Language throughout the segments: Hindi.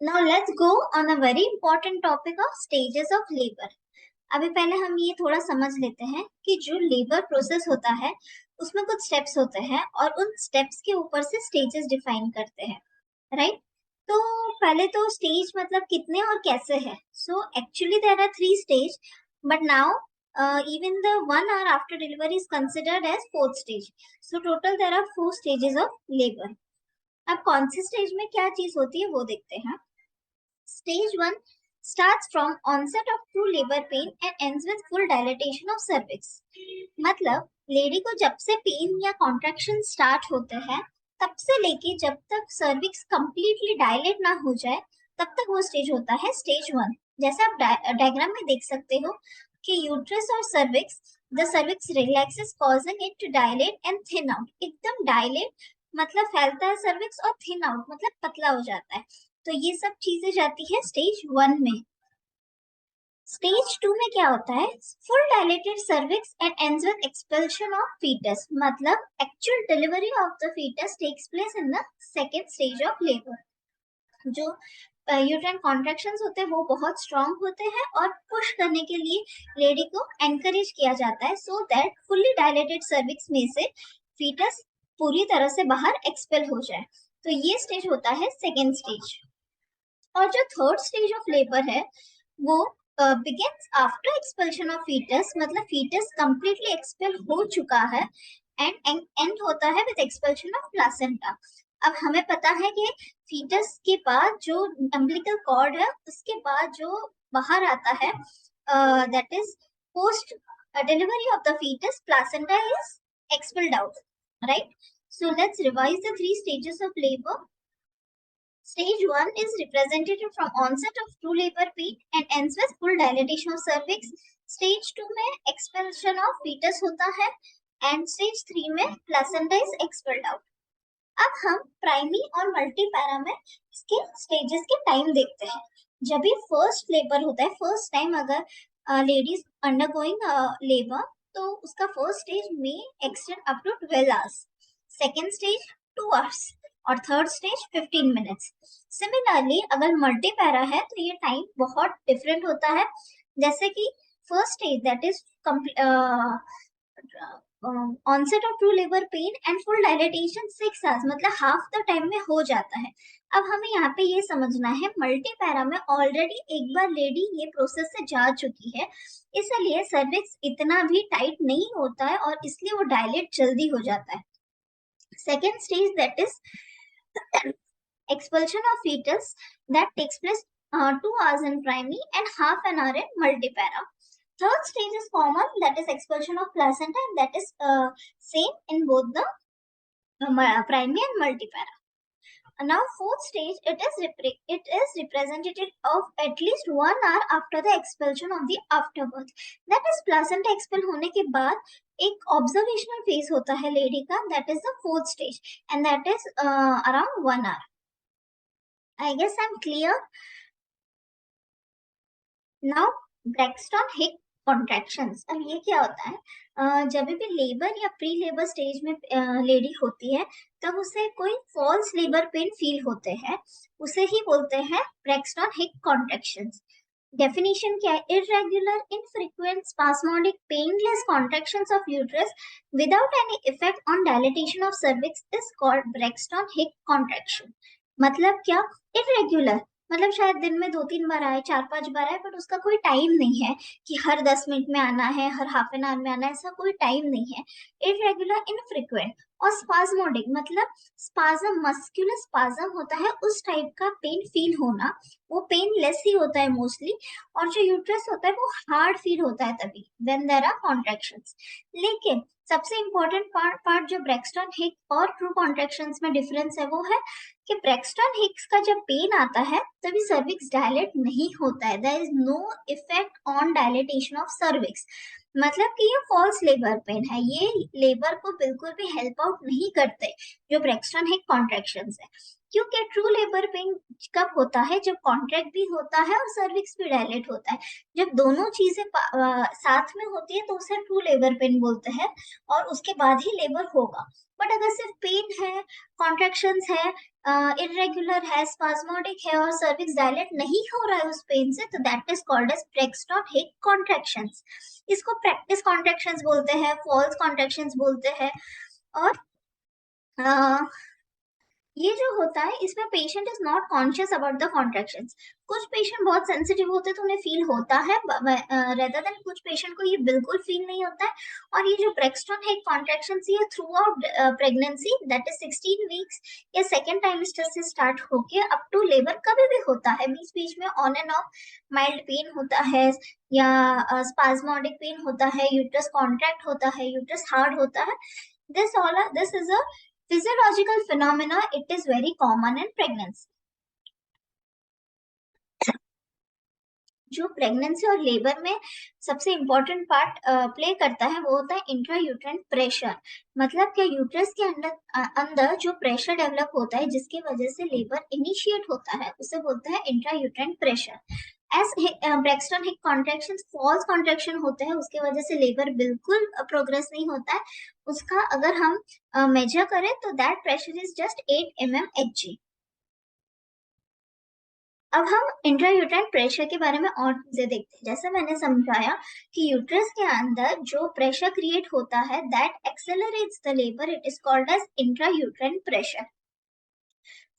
Now let's go on a very important topic of stages of labor. अभी पहले हम ये थोड़ा समझ लेते हैं कि जो लेबर प्रोसेस होता है उसमें कुछ स्टेप्स होते हैं और उन स्टेप्स के ऊपर से स्टेजेस डिफाइन करते हैं, राइट? तो पहले तो स्टेज मतलब कितने और कैसे है. So actually there are 3 stage, but now even the 1 hour after delivery is considered as fourth stage. So total there are 4 stages of labor. अब कौन सी स्टेज में क्या चीज होती है वो देखते हैं. Stage 1 starts from onset of true labor pain and ends with full dilatation of cervix. मतलब लेडी को जब से पेन या कॉन्ट्रैक्शन स्टार्ट होते हैं तब से लेके जब तक सर्विक्स कंप्लीटली डायलेट ना हो जाए तब तक वो स्टेज होता है स्टेज 1. जैसे आप डायग्राम में देख सकते हो कि यूट्रस और cervix, the cervix relaxes causing it to dilate and thin out. एकदम डायलेट मतलब फैलता है सर्विक्स, और थिन आउट मतलब पतला हो जाता है. तो ये सब चीजें जाती है स्टेज 1 में. स्टेज 2 में क्या होता है? Full dilated cervix and ends with expulsion of foetus. मतलब actual delivery of the foetus takes place in the second stage of labour. जो यूट्राइन कॉन्ट्रैक्शंस होते हैं वो बहुत स्ट्रांग होते हैं और पुश करने के लिए लेडी को एनकरेज किया जाता है so that fully dilated cervix में से फीटस पूरी तरह से बाहर एक्सपेल हो जाए. तो ये स्टेज होता है सेकेंड स्टेज. और जो थर्ड स्टेज ऑफ लेबर है वो बिगिंस आफ्टर एक्सपेल्शन ऑफ फीटस. मतलब फीटस कंप्लीटली एक्सपेल हो चुका है एंड एंड होता है विद एक्सपेल्शन ऑफ प्लासेंटा. अब हमें पता है कि फीटस के बाद जो अम्बिलिकल कॉर्ड है उसके बाद जो बाहर आता है that is post delivery of the foetus placenta is expelled out, right? So let's revise the 3 stages of labor. Stage 1 is representative from onset of true labor pain and ends with full dilatation of cervix. Stage 2 में expulsion of fetus होता है and stage 3 में placenta is expelled out. अब हम प्राइमी और मल्टी पैरा में इसके स्टेजेस के टाइम देखते हैं. जब भी फर्स्ट लेबर होता है, फर्स्ट टाइम अगर लेडीज अंडरगोइंग लेबर, तो उसका फर्स्ट स्टेज में extend up to 12 hours, second stage 2 hours और थर्ड स्टेज 15 मिनट्स. सिमिलरली अगर मल्टी पैरा है तो ये टाइम बहुत डिफरेंट होता है. जैसे कि first stage that is onset of true labour pain and full dilatation 6 hours, मतलब हाफ द टाइम में हो जाता है. अब हमें यहाँ पे ये समझना है मल्टी पैरा में ऑलरेडी एक बार लेडी ये प्रोसेस से जा चुकी है, इसलिए सर्विक्स इतना भी टाइट नहीं होता है और इसलिए वो डायलेट जल्दी हो जाता है. Second stage that is expulsion of fetus that takes place 2 hours in primary and half an hour in multipara. Third stage is common, that is expulsion of placenta, and that is same in both the primary and multipara. Now fourth stage, it is representative of at least 1 hour after the expulsion of the afterbirth. That is placenta expel होने के बाद एक observational phase होता है लेडी का, that is the fourth stage, and that is around 1 hour. I guess I'm clear. Now Braxton हिक कॉन्ट्रैक्शंस. अब ये क्या होता है? जब भी लेबर या प्री लेबर स्टेज में लेडी होती है तब उसे कोई फॉल्स लेबर पेन फील होते हैं, उसे ही बोलते हैं ब्रैक्सटन हिक कॉन्ट्रैक्शंस. डेफिनेशन क्या है? Irregular infrequent spasmodic painless contractions of uterus without any effect on dilatation of cervix is called Braxton हिक कॉन्ट्रैक्शन. मतलब क्या? इरेगुलर मतलब शायद दिन में 2-3 बार आए, 4-5 बार आए, बट उसका कोई टाइम नहीं है कि हर 10 मिनट में आना है, हर हाफ एन आवर में आना है, ऐसा कोई टाइम नहीं है. Irregular infrequent. और स्पाज्मोडिक मतलब स्पाज्म, मस्कुलर स्पाज्म होता है उस टाइप का पेन फील होना, वो पेन लेस ही होता है मोस्टली. और जो यूट्रस होता है वो हार्ड फील होता है तभी व्हेन देयर आर कॉन्ट्रैक्शंस. लेकिन सबसे इंपॉर्टेंट पार्ट जो ब्रैक्सटन हिक और ट्रू कॉन्ट्रैक्शंस में डिफरेंस है वो है कि ब्रैक्सटन हिक्स का जब पेन आता है तभी सर्विक्स डायलेट नहीं होता है. There is no effect on dilatation of cervix. मतलब कि ये फॉल्स लेबर पेन है, ये लेबर को बिल्कुल भी हेल्प आउट नहीं करते जो ब्रैक्सटन हिक कॉन्ट्रैक्शंस है. क्योंकि ट्रू लेबर पेन कब होता है, जब कॉन्ट्रैक्ट भी होता है और सर्विक्स भी डायलेट होता है। जब दोनों चीजें साथ में होती है तो उसे ट्रू लेबर पेन बोलते हैं और उसके बाद ही लेबर होगा। बट अगर सिर्फ पेन है, कॉन्ट्रैक्शंस है, इरेगुलर है, स्पाज्मोडिक है और सर्विक्स डायलेट नहीं हो रहा है उस पेन से, तो that is called as Braxton Hick contractions. इसको प्रैक्टिस कॉन्ट्रैक्शंस बोलते हैं, फॉल्स कॉन्ट्रैक्शंस बोलते हैं। और ये जो होता है इसमें patient is not conscious about the contractions. कुछ पेशेंट बहुत सेंसिटिव होते हैं तो उन्हें फील होता है, रेदर देन कुछ पेशेंट को ये बिल्कुल फील नहीं होता है। और ये जो ब्रेक्सटन है कॉन्ट्रैक्शंस, ये through out pregnancy, that is 16 weeks या सेकेंड टाइमेस्टर से स्टार्ट होके अप टू लेबर कभी भी होता है। बीच बीच में on and off mild pain होता है या स्पाज्मोडिक पेन होता है, यूट्रस कॉन्ट्रैक्ट होता है, यूट्रस हार्ड होता है। This is a physiological phenomena. It is very common in pregnancy. जो प्रेगनेंसी और लेबर में सबसे इम्पोर्टेंट पार्ट प्ले करता है वो होता है इंट्रायूट्राइन प्रेशर। मतलब क्या, यूट्रस के अंदर जो प्रेशर डेवलप होता है जिसकी वजह से लेबर इनिशिएट होता है उसे बोलते हैं इंट्रायूट्राइन प्रेशर। एज ब्रेक्सटन हिक कॉन्ट्रैक्शन फॉल्स कॉन्ट्रैक्शन होते हैं, उसके वजह से लेबर बिल्कुल प्रोग्रेस नहीं होता है। उसका अगर हम मेजर करें तो that pressure is just 8 mmHg। अब हम इंट्रायूट्राइन प्रेशर के बारे में और चीजें देखते हैं। जैसे मैंने समझाया कि यूट्रस के अंदर जो प्रेशर क्रिएट होता है that accelerates the labour, it is called as intrauterine pressure.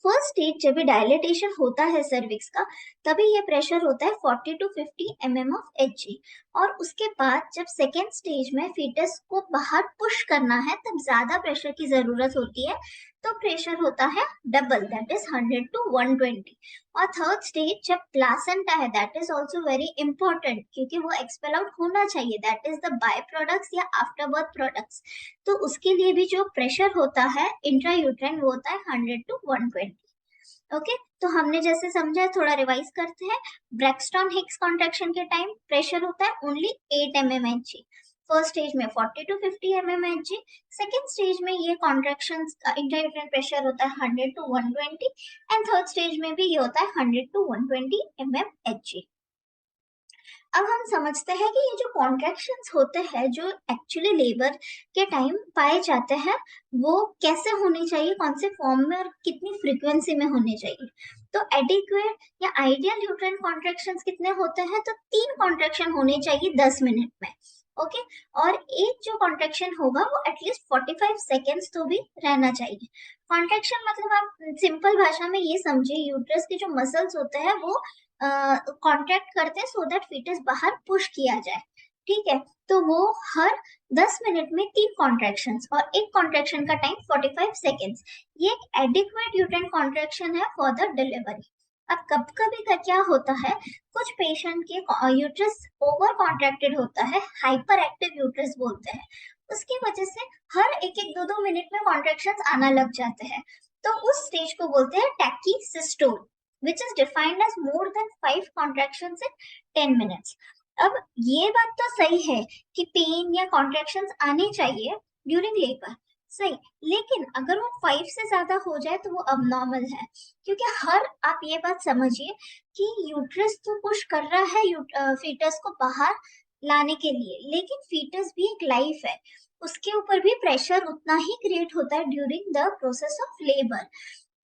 First stage जब भी डायलेटेशन होता है सर्विक्स का, तभी ये प्रेशर होता है 40 to 50 mmHg। और उसके बाद जब सेकेंड स्टेज में फीटस को बाहर पुश करना है तब ज्यादा प्रेशर की जरूरत होती है, तो प्रेशर होता है डबल, दैट इज 100 to 120। और थर्ड स्टेज जब प्लासेंटा है, that is also very important क्योंकि वो एक्सपेल आउट होना चाहिए, that is the by products या आफ्टर बर्थ प्रोडक्ट्स। तो उसके लिए भी जो प्रेशर होता है इंट्रायूट्राइन वो होता है 100 to 120। ओके, तो हमने जैसे समझा, थोड़ा रिवाइज करते हैं। ब्रेक्सटन हिक्स कॉन्ट्रैक्शन के टाइम प्रेशर होता है ओनली 8 mmHg। फर्स्ट स्टेज में 40 to 50 mmHg। सेकेंड स्टेज में ये कॉन्ट्रैक्शन इंट्रायूट्राइन प्रेशर होता है 100 to 120 एंड थर्ड स्टेज में भी ये होता है 100 to 120 mmHg। अब हम समझते हैं कि ये जो कॉन्ट्रैक्शंस होते हैं जो एक्चुअली लेबर के टाइम पाए जाते हैं वो कैसे होने चाहिए, कौन से फॉर्म में और कितनी फ्रीक्वेंसी में होने चाहिए। तो एडिक्वेट या आइडियल यूट्राइन कॉन्ट्रैक्शंस कितने होते हैं, तो 3 कॉन्ट्रैक्शन होने चाहिए 10 मिनट में। ओके, और एक जो कॉन्ट्रैक्शन होगा वो एटलीस्ट 45 सेकेंड्स तो भी रहना चाहिए। कॉन्ट्रैक्शन मतलब आप सिंपल भाषा में ये समझिए, यूट्रस के जो मसल्स होते हैं वो कॉन्ट्रैक्ट करते हैं सो दैट फीटस बाहर पुश किया जाए। ठीक है, तो वो हर 10 मिनट में 3 कॉन्ट्रैक्शंस और एक कॉन्ट्रैक्शन का टाइम 45 सेकेंड्स। ये एक एडिक्वेट यूट्राइन कॉन्ट्रैक्शन है फॉर द डिलीवरी। अब कब कभी का क्या होता है, कुछ पेशेंट के यूट्रस ओवर कॉन्ट्रैक्टेड होता है, हाइपर एक्टिव यूट्रस बोलते हैं, उसकी वजह से हर एक एक 2-2 मिनट में कॉन्ट्रैक्शंस आना लग जाते हैं। तो उस स्टेज को बोलते हैं टैकीसिस्टोल, which is defined as more than 5 contractions in 10 minutes। अब ये बात तो सही है कि पेन या कॉन्ट्रैक्शंस आने चाहिए ड्यूरिंग लेबर, सही, लेकिन अगर वो 5 से ज्यादा हो जाए तो वो अबनॉर्मल है। क्योंकि आप ये बात समझिए कि यूट्रस तो पुश कर रहा है फीटस को बाहर लाने के लिए, लेकिन फीटस भी एक लाइफ है, उसके ऊपर भी प्रेशर उतना ही क्रिएट होता है during the process of labour.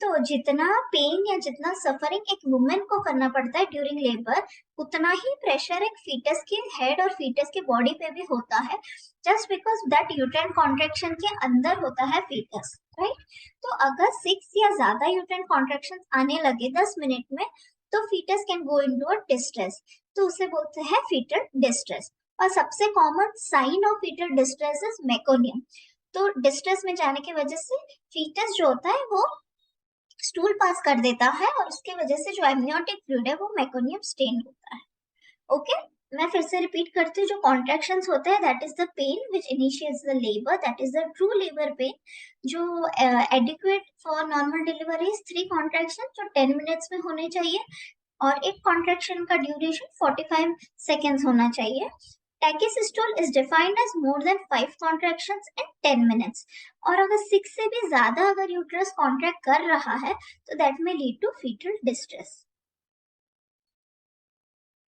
तो जितना पेन या जितना सफरिंग एक वुमेन को करना पड़ता है ड्यूरिंग लेबर, उतना ही प्रेशर एक फीटस के हेड और फीटस के बॉडी पे भी होता है, just because that uterine contraction के अंदर होता है फीटस, राइट। तो अगर 6 या ज्यादा यूट्राइन कॉन्ट्रैक्शन आने लगे 10 मिनट में तो fetus can go into a distress, तो उसे बोलते हैं फीटल डिस्ट्रेस। और सबसे common sign of fetal distress is meconium. तो डिस्ट्रेस में जाने की वजह से फीटस जो होता है वो स्टूल पास कर देता है और उसके वजह से जो एमनियोटिक फ्लूइड है वो मेकोनियम स्टेन होता है। ओके, मैं फिर से रिपीट करती हूँ, जो कॉन्ट्रैक्शंस होते हैं that is the pain which initiates the labour, that is the true labour pain. जो adequate for normal delivery is 3 contraction जो 10 मिनट्स में होने चाहिए और एक कॉन्ट्रैक्शन का ड्यूरेशन 45 सेकेंड्स होना चाहिए। Tachysystole is defined as more than 5 contractions in 10 minutes, और अगर 6 से भी ज्यादा अगर यूट्रस कॉन्ट्रैक्ट कर रहा है तो दैट में lead to fetal distress.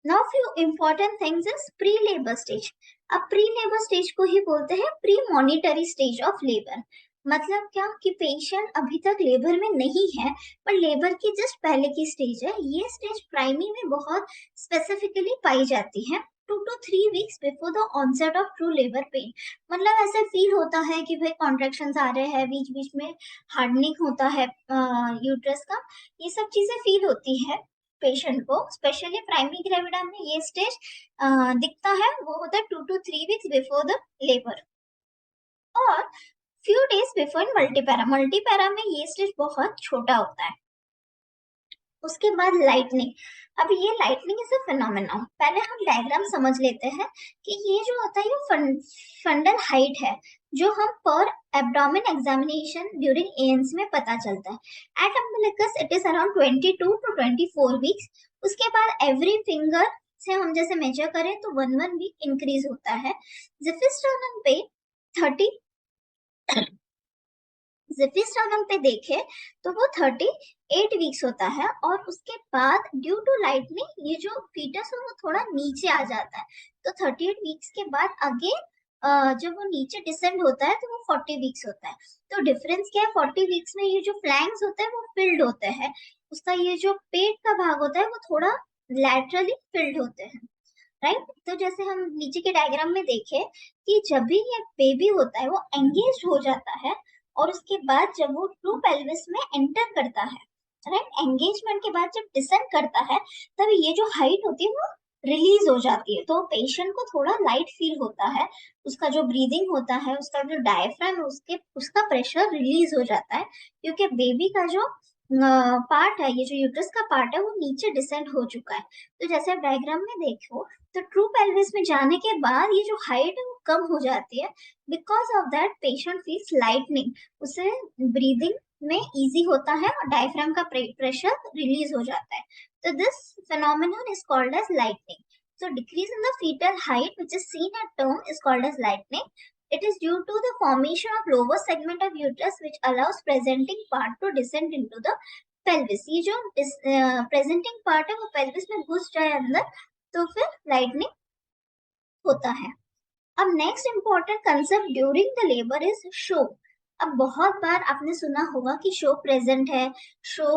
Now few important things is pre labour stage. अब प्री लेबर स्टेज को ही बोलते हैं premonitory stage of labour. मतलब क्या कि पेशेंट अभी तक लेबर में नहीं है पर लेबर की जस्ट पहले की स्टेज है. ये स्टेज प्राइमरी में बहुत स्पेसिफिकली पाई जाती है 2 to 3 weeks before the onset of true labour pain. मतलब ऐसे फील होता है कि भाई कॉन्ट्रैक्शंस आ रहे हैं, बीच बीच में हार्डनिंग होता है यूट्रस का, ये सब चीजें फील होती है पेशेंट को. स्पेशली प्राइमरी ग्रेविडा में ये स्टेज दिखता है, वो होता है 2 to 3 weeks before the labour. और few days before in multipara. Multipara में ये स्टेज बहुत छोटा होता है. उसके बाद लाइटनिंग. अब ये लाइटनिंग इज अ फिनोमेनन. पहले हम डायग्राम समझ लेते हैं कि ये जो होता है ये फंडल हाइट है जो हम पर एब्डोमेन एग्जामिनेशन ड्यूरिंग एएनसी में पता चलता है. At umbilicus it is around 22 to 24 weeks. उसके बाद एवरी फिंगर से हम जैसे मेजर करें तो 1 वीक इंक्रीज होता है. जिफिस्टर्नम पे 30 जिफिस्टर्नम पे देखे तो वो 38 वीक्स होता है. और उसके बाद ड्यू टू लाइटनिंग ये जो फीटस है वो थोड़ा नीचे आ जाता है. तो 38 वीक्स के बाद अगेन जब वो नीचे डिसेंड होता है तो वो 40 वीक्स होता है. तो डिफरेंस क्या है, 40 वीक्स में ये जो फ्लैंक्स होते हैं वो फिल्ड होते हैं. उसका ये जो पेट का भाग होता है वो थोड़ा लैटरली फिल्ड होते हैं. राइट. तो जैसे हम नीचे के डायग्राम में देखें कि जब भी ये बेबी होता है वो एंगेज हो जाता है और उसके बाद जब वो ट्रू पेल्विस में एंटर करता है, राइट, एंगेजमेंट के बाद जब डिसेंड करता है तब ये जो हाइट होती है वो रिलीज हो जाती है. तो पेशेंट को थोड़ा लाइट फील होता है. उसका जो ब्रीदिंग होता है, उसका जो डायफ्राम है, उसका प्रेशर रिलीज हो जाता है क्योंकि बेबी का जो पार्ट है, ये जो यूट्रस का पार्ट है वो नीचे डिसेंड हो चुका है. तो जैसे आप डायग्राम में देखो तो ट्रू पेल्विस में जाने के बाद ये जो हाइट है वो कम हो जाती है. Because of that patient feels lightning. उसे ब्रीदिंग में इजी होता है और डायफ्राम का प्रेशर रिलीज हो जाता है. So this phenomenon is called as lightning. So decrease in the fetal height which is seen at term is called as lightning. It is due to the formation of lower segment of uterus which allows presenting part to descend into the pelvis. ये जो presenting part है वो pelvis में घुस जाए अंदर तो फिर lightning होता है. अब next important concept during the labour is show. अब बहुत बार आपने सुना होगा कि शो प्रेजेंट है, show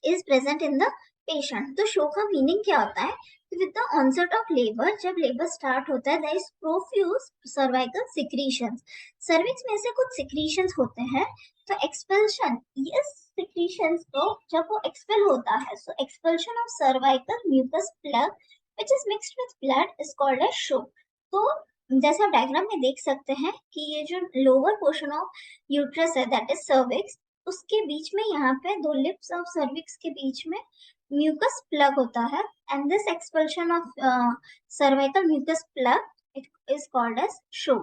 is present in the patient. तो शो का मीनिंग क्या होता है, with the onset of labour, जब लेबर स्टार्ट होता है there is profuse cervical secretions. Cervix में से कुछ सिक्रीशंस होते हैं. तो एक्सपेल्शन, ये सिक्रीशंस को जब वो एक्सपेल होता है, so expulsion of cervical mucus plug which is mixed with blood is called as show. तो जैसे आप डायग्राम में देख सकते हैं कि ये जो लोअर पोर्शन ऑफ यूट्रस है दैट इज सर्विक्स, उसके बीच में यहाँ पे दो लिप्स ऑफ सर्विक्स के बीच में म्यूकस प्लग होता है. And this expulsion of cervical mucus plug it is called as show.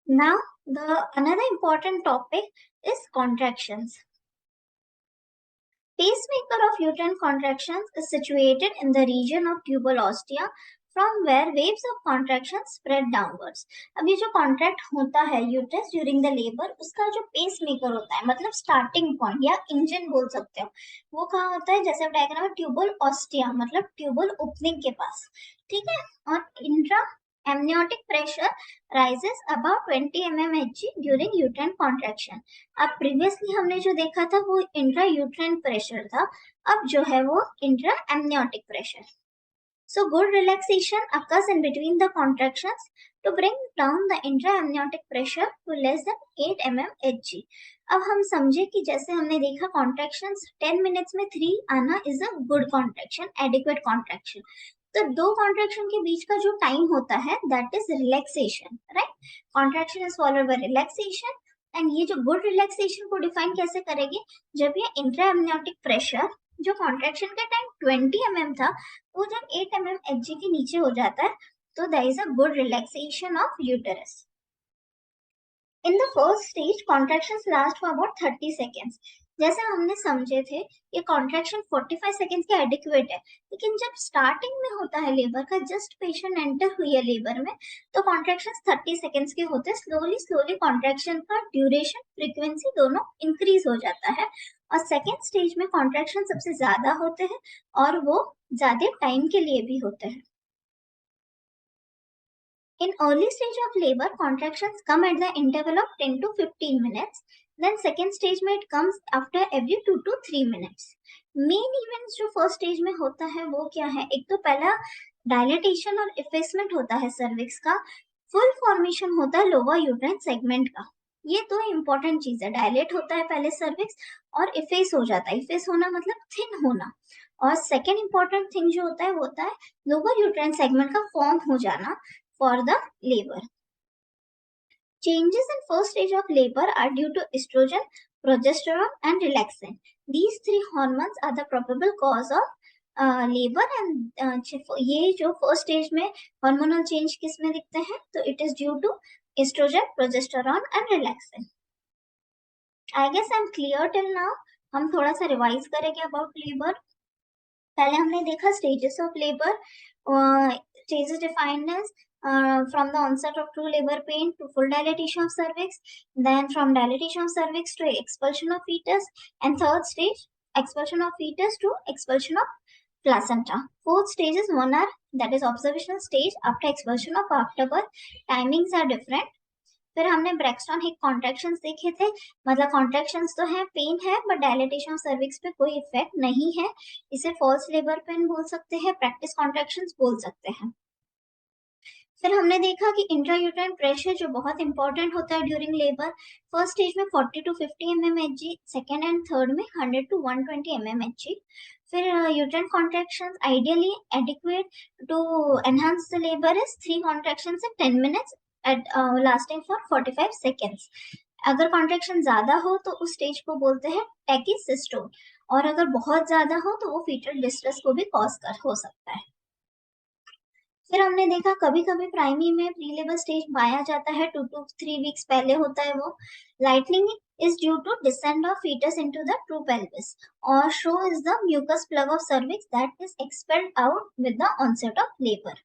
Now the another important topic is contractions. Pacemaker of uterine contractions is situated in the region of tubal ostia from where waves of contractions spread downwards. अब ये जो कॉन्ट्रैक्ट होता है यूट्रस ड्यूरिंग द लेबर, उसका जो पेस मेकर होता है, मतलब स्टार्टिंग पॉइंट या इंजन बोल सकते हो, वो कहाँ होता है, जैसे डायग्राम में ट्यूबल ऑस्टिया मतलब ट्यूबल ओपनिंग के पास. ठीक है. और intra amniotic pressure rises about 20 mmHg during uterine contraction. अब प्रीवियसली हमने जो देखा था वो इंट्रा यूट्राइन प्रेशर था, अब जो है वो intra amniotic pressure. So good relaxation occurs in between the contractions to bring down the intra-amniotic pressure to less than 8 mmHg. अब हम समझे कि जैसे हमने देखा contractions 10 minutes में 3 आना is a good contraction, adequate contraction. तो दो कॉन्ट्रैक्शन के बीच का जो टाइम होता है that is relaxation. Right. Contraction is followed by relaxation. And ये जो गुड रिलैक्सेशन को डिफाइन कैसे करेंगे, जब ये इंट्रा एमनियोटिक प्रेशर जो कॉन्ट्रैक्शन का टाइम 20 mm था वो जब 8 mmHg के नीचे हो जाता है तो there is a good relaxation of uterus. In the first stage, contractions last for about 30 seconds. जैसे हमने समझे थे ये कॉन्ट्रैक्शन 45 सेकेंड्स के एडिक्वेट है, लेकिन जब स्टार्टिंग में होता है लेबर का, जस्ट पेशेंट एंटर हुई है लेबर में, तो कॉन्ट्रैक्शन 30 सेकेंड्स के होते हैं। स्लोली स्लोली कॉन्ट्रैक्शन का ड्यूरेशन, फ्रीक्वेंसी दोनों इंक्रीज हो जाता है, और सेकेंड स्टेज में कॉन्ट्रैक्शन सबसे ज्यादा होते हैं और वो ज्यादा टाइम के लिए भी होते हैं। In early stage of labor, contractions come at the interval of 10 to 15 minutes. Then second stage में it comes after every 2 to 3 minutes. Main events जो first stage में होता है वो क्या है? एक तो पहला dilatation और effacement होता है cervix का, full formation होता है lower uterine segment का। ये दो important चीज है, dilate होता है पहले cervix और efface हो जाता है। efface होना मतलब thin होना, और second important thing जो होता है वो होता है lower uterine segment का form हो जाना for the labor. Changes in first stage of labor are due to estrogen, progesterone and relaxin. These three hormones are the probable cause of labor and ये जो first stage में hormonal change किस में दिखते हैं, तो it is due to estrogen, progesterone and relaxin. I guess I'm clear till now. हम थोड़ा सा रिवाइज करेंगे about labor. पहले हमने देखा stages of labor. Stages defined as from the onset of true labor pain to full dilatation of cervix, then from dilatation of cervix to expulsion of fetus, and third stage expulsion of fetus to expulsion of placenta. Fourth stage is 1 hour, that is observational stage after expulsion of afterbirth. Timings are different. फिर हमने ब्रैक्सटन हिप कॉन्ट्रैक्शंस देखे थे, मतलब कॉन्ट्रैक्शंस तो है, पेन है, बट डायलेटेशन सर्विक्स पे कोई इफेक्ट नहीं है। इसे फॉल्स लेबर पेन बोल सकते हैं, प्रैक्टिस कॉन्ट्रैक्शंस बोल सकते हैं। फिर हमने देखा कि इंट्रायूट्राइन प्रेशर जो बहुत इंपॉर्टेंट होता है ड्यूरिंग लेबर। फर्स्ट स्टेज में 40 to 50 mmHg, second and third में 100 to 120 mmHg। फिर uterine contractions ideally adequate to enhance the labour is 3 contractions in 10 minutes at lasting for 45 seconds. अगर कॉन्ट्रैक्शन ज्यादा हो तो उस स्टेज को बोलते हैं टैकीसिस्टोल, और अगर बहुत ज्यादा हो तो वो फीटल डिस्ट्रेस को भी कॉज कर हो सकता है। फिर हमने देखा कभी कभी प्राइमरी में प्री लेबर स्टेज पाया जाता है, 2 to 3 वीक्स पहले होता है वो। Lightning is due to descent of fetus into the true pelvis, or show is the mucus plug of cervix that is expelled out with the onset of labor.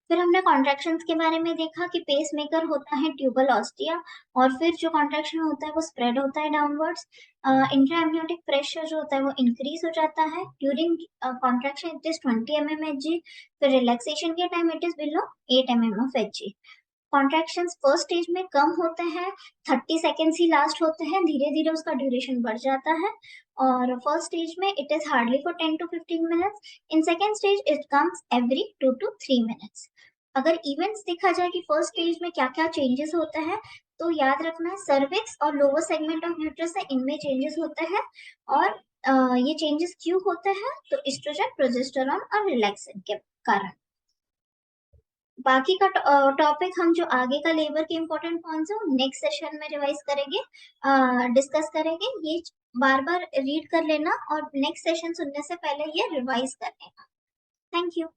फिर हमने कॉन्ट्रैक्शंस के बारे में देखा कि पेस मेकर होता है ट्यूबल ऑस्टिया, और फिर जो कॉन्ट्रैक्शन होता है वो स्प्रेड होता है डाउनवर्ड्स। इंट्राएम्नियोटिक प्रेशर जो होता है वो इंक्रीज हो जाता है during contraction, it is 20 mmHg। फिर रिलैक्सेशन के time it is below 8 mmHg। Contractions first stage में कम होते हैं, 30 सेकेंड्स ही लास्ट होते हैं, धीरे धीरे उसका ड्यूरेशन बढ़ जाता है, और फर्स्ट स्टेज में it is hardly for 10 to 15 minutes. In second stage it comes every 2 to 3 minutes. अगर इवेंट्स देखा जाए कि फर्स्ट स्टेज में क्या क्या चेंजेस होते हैं, तो याद रखना सर्विक्स और लोअर सेगमेंट ऑफ यूट्रस है, इनमें चेंजेस होते हैं। और ये चेंजेस क्यों होते हैं, तो एस्ट्रोजन, प्रोजेस्टेरॉन और रिलैक्सिन के कारण। बाकी का टॉपिक हम जो आगे का लेबर के इंपॉर्टेंट पॉइंट्स है नेक्स्ट सेशन में रिवाइज करेंगे, डिस्कस करेंगे। ये बार बार रीड कर लेना और नेक्स्ट सेशन सुनने से पहले ये रिवाइज कर लेना। Thank you.